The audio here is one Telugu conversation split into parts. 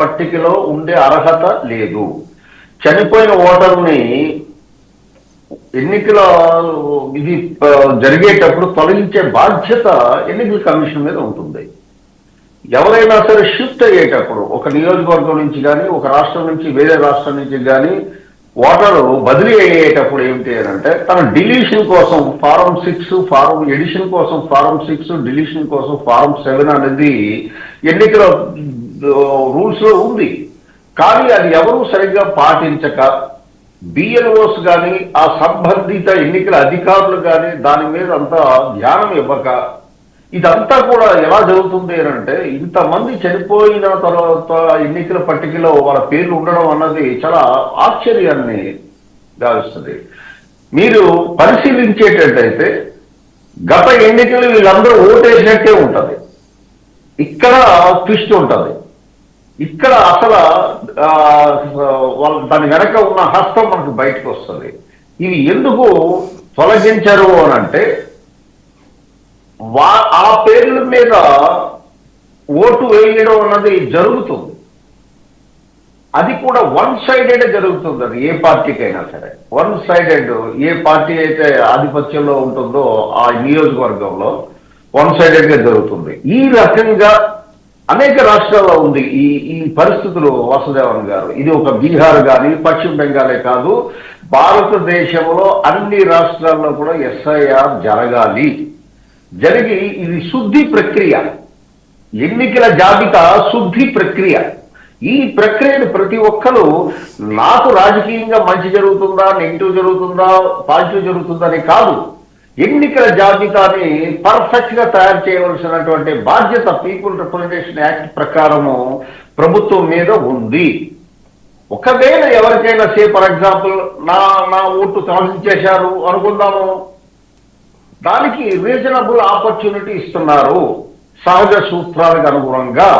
పట్టికలో ఉండే అర్హత లేదు. చనిపోయిన ఓటర్ని ఎన్నికల ఇది జరిగేటప్పుడు తొలగించే బాధ్యత ఎన్నికల కమిషన్ మీద ఉంటుంది. ఎవరైనా సరే షిఫ్ట్ అయ్యేటప్పుడు ఒక నియోజకవర్గం నుంచి కానీ ఒక రాష్ట్రం నుంచి వేరే రాష్ట్రం నుంచి కానీ ఓటరు బదిలీ అయ్యేటప్పుడు ఏమిటి అంటే తన డిలీషన్ కోసం ఫారం 6, ఫారం ఎడిషన్ కోసం ఫారం 6, డిలీషన్ కోసం ఫారం 7 అనేది ఎన్నికల రూల్స్ లో ఉంది. కానీ అది ఎవరూ సరిగ్గా పాటించక బిఎల్ఓస్ కానీ ఆ సంబంధిత ఎన్నికల అధికారులు కానీ దాని మీద అంతా ధ్యానం ఇవ్వక ఇదంతా కూడా ఎలా జరుగుతుంది అంటే ఇంతమంది చనిపోయిన తర్వాత ఎన్నికల పట్టికలో వాళ్ళ పేర్లు ఉండడం అన్నది చాలా ఆశ్చర్యాన్ని గావిస్తుంది. మీరు పరిశీలించేటట్టయితే గత ఎన్నికలు వీళ్ళందరూ ఓటేసినట్టే ఉంటది. ఇక్కడ ట్విస్ట్ ఉంటది. ఇక్కడ అసలు వాళ్ళ దాని వెనక ఉన్న హస్తం మనకు బయటకు వస్తుంది. ఇవి ఎందుకు తొలగించరు అని అంటే ఆ పేర్ల మీద ఓటు వేయడం అన్నది జరుగుతుంది. అది కూడా వన్ సైడెడ్ జరుగుతుంది. అది ఏ పార్టీకైనా సరే వన్ సైడెడ్. ఏ పార్టీ అయితే ఆధిపత్యంలో ఉంటుందో ఆ నియోజకవర్గంలో వన్ సైడెడ్ గా జరుగుతుంది. ఈ రకంగా అనేక రాష్ట్రాల్లో ఉంది ఈ పరిస్థితులు. వాసుదేవన్ గారు, ఇది ఒక బీహార్ కానీ పశ్చిమ బెంగాలే కాదు, భారతదేశంలో అన్ని రాష్ట్రాల్లో కూడా ఎస్ఐఆర్ జరగాలి. జరిగి ఇది శుద్ధి ప్రక్రియ, ఎన్నికల జాబితా శుద్ధి ప్రక్రియ. ఈ ప్రక్రియను ప్రతి ఒక్కరూ నాకు రాజకీయంగా మంచి జరుగుతుందా, నెగిటివ్ జరుగుతుందా, పాజిటివ్ జరుగుతుందా అని కాదు, ఎన్నికల జాబితాని పర్ఫెక్ట్ గా తయారు చేయవలసినటువంటి బాధ్యత పీపుల్ రిప్రజెంటేషన్ యాక్ట్ ప్రకారము ప్రభుత్వం మీద ఉంది. ఒకవేళ ఎవరికైనా ఫర్ ఎగ్జాంపుల్ నా ఓటు తొలగించేశారు అనుకుందాము, దానికి రీజనబుల్ ఆపర్చునిటీ ఇస్తున్నారు. సహజ సూత్రాలకు అనుగుణంగా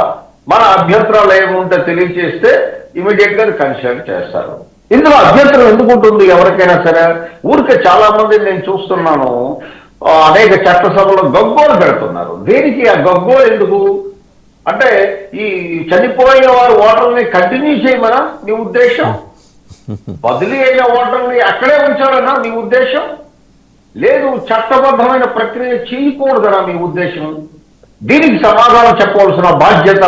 మన అభ్యంతరాలు ఏముంటే తెలియజేస్తే ఇమీడియట్ గా కన్సిడర్ చేస్తారు. ఇందులో అభ్యంతరం ఎందుకు ఉంటుంది? ఎవరికైనా సరే ఊరికే చాలా మంది నేను చూస్తున్నాను అనేక చట్టసభలో గగ్గోలు పెడుతున్నారు. దేనికి ఆ గగ్గోలు ఎందుకు అంటే ఈ చనిపోయిన వారు ఓటర్ని కంటిన్యూ చేయమనా నీ ఉద్దేశం? బదిలీ అయిన ఓటర్ని అక్కడే ఉంచాలనా నీ ఉద్దేశం? లేదు, చట్టబద్ధమైన ప్రక్రియ చేయకూడదనా మీ ఉద్దేశం? దీనికి సమాధానం చెప్పవలసిన బాధ్యత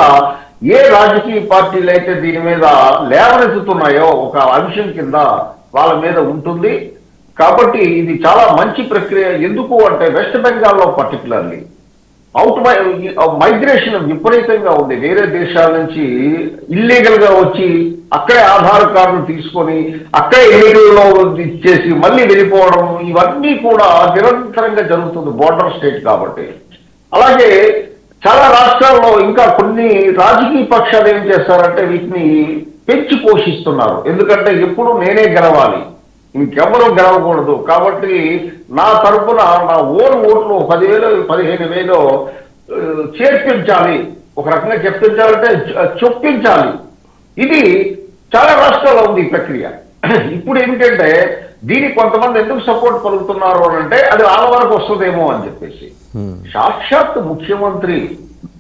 ఏ రాజకీయ పార్టీలు అయితే దీని మీద లేవనెత్తుతున్నాయో ఒక అంశం కింద వాళ్ళ మీద ఉంటుంది. కాబట్టి ఇది చాలా మంచి ప్రక్రియ. ఎందుకు అంటే వెస్ట్ బెంగాల్లో పర్టికులర్లీ మైగ్రేషన్ విపరీతంగా ఉంది. వేరే దేశాల నుంచి ఇల్లీగల్ గా వచ్చి అక్కడే ఆధార్ కార్డులు తీసుకొని అక్కడే ఎన్నికల్లో ఇచ్చేసి మళ్ళీ వెళ్ళిపోవడం, ఇవన్నీ కూడా నిరంతరంగా జరుగుతుంది బోర్డర్ స్టేట్ కాబట్టి. అలాగే చాలా రాష్ట్రాల్లో ఇంకా కొన్ని రాజకీయ పక్షాలు ఏం చేస్తారంటే వీటిని పెంచి పోషిస్తున్నారు. ఎందుకంటే ఎప్పుడు నేనే గెలవాలి, ఇంకెవరూ గెలవకూడదు. కాబట్టి నా తరఫున నా ఓట్లు 10,000 15,000 చేర్పించాలి, ఒక రకంగా చెప్పించాలంటే చొప్పించాలి. ఇది చాలా రాష్ట్రాల్లో ఉంది ఈ ప్రక్రియ. ఇప్పుడు ఏమిటంటే దీనికి కొంతమంది ఎందుకు సపోర్ట్ పలుకుతున్నారు అని అంటే అది వాళ్ళ వరకు వస్తుందేమో అని చెప్పేసి. సాక్షాత్ ముఖ్యమంత్రి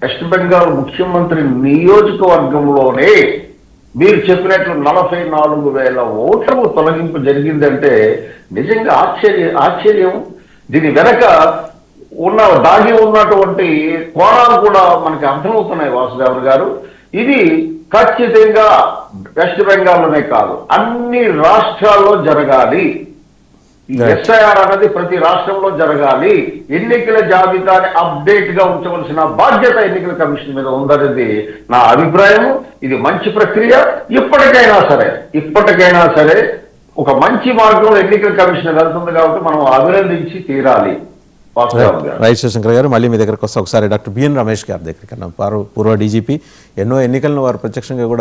వెస్ట్ బెంగాల్ ముఖ్యమంత్రి నియోజకవర్గంలోనే మీరు చెప్పినట్లు 44,000 ఓట్లకు తొలగింపు జరిగిందంటే నిజంగా ఆశ్చర్యం. దీని వెనక దాగి ఉన్నటువంటి కోణాలు కూడా మనకి అర్థమవుతున్నాయి వాసుదేవన్ గారు. ఇది ఖచ్చితంగా వెస్ట్ బెంగాల్లోనే కాదు అన్ని రాష్ట్రాల్లో జరగాలి. ఎస్ఐఆర్ అనేది ప్రతి రాష్ట్రంలో జరగాలి. ఎన్నికల జాబితాని అప్డేట్ గా ఉంచవలసిన బాధ్యత ఎన్నికల కమిషన్ మీద ఉందనేది నా అభిప్రాయం. ఇది మంచి ప్రక్రియ. ఇప్పటికైనా సరే ఒక మంచి మార్గంలో ఎన్నికల కమిషన్ వెళ్తుంది కాబట్టి మనం అభినందించి తీరాలి. రైట్ శివశంకర్ గారు, మళ్ళీ మీ దగ్గరకు వస్తే ఒకసారి డాక్టర్ బిఎన్ రమేష్ గారి దగ్గరికి పూర్వ డీజీపీ ఎన్నో ఎన్నికలను వారు ప్రత్యక్షంగా కూడా